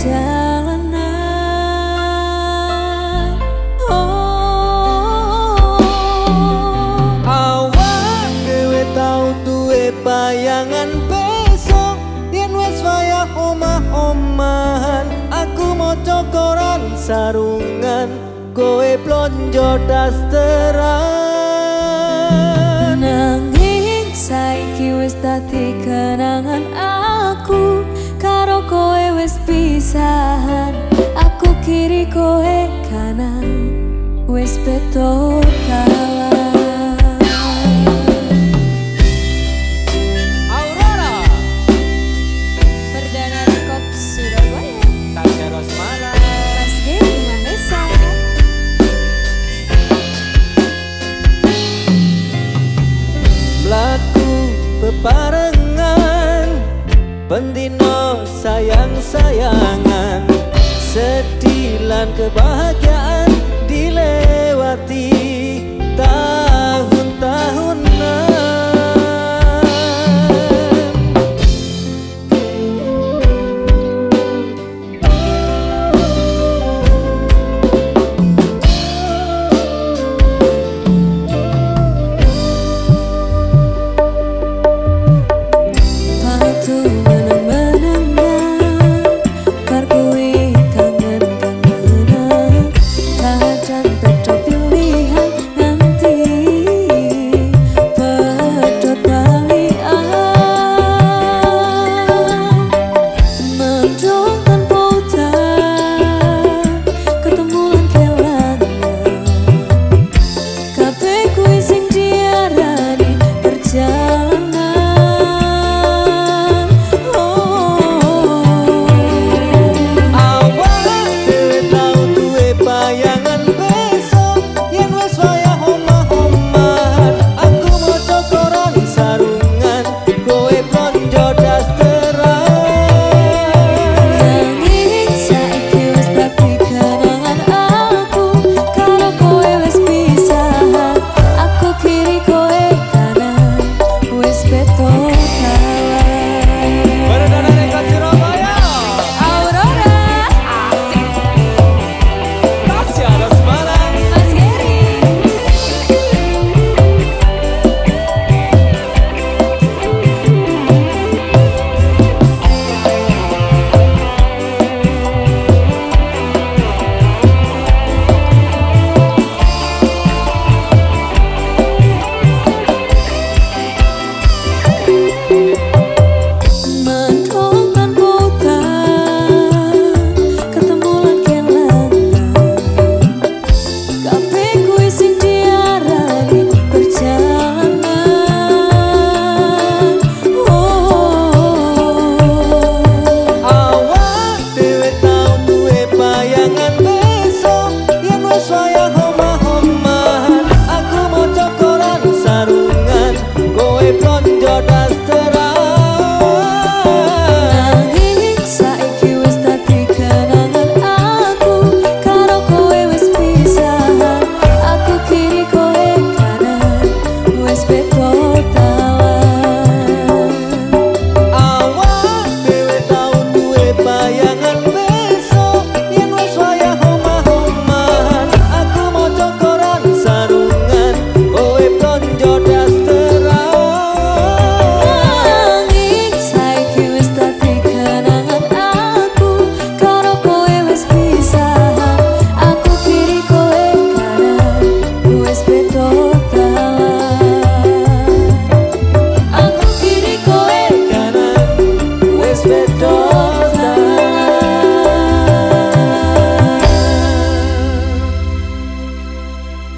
jalanan. Oh, awak dhewe tau duwe bayangan besok yen wis wayah omah-omahan. Aku maca koran sarungan, kowe blonjo dasteran. nanging saiki wis dadi kenangan aku karo kowe wis pisahan. Aku kiri kowe kanan wis beda dalan. Aurora Perdana Rekod Surabaya, Tasya Rosmala. Mas Geri Mahesa. Mlaku bebarengan pendino sayang-sayangan, sedih lan kebahagiaan.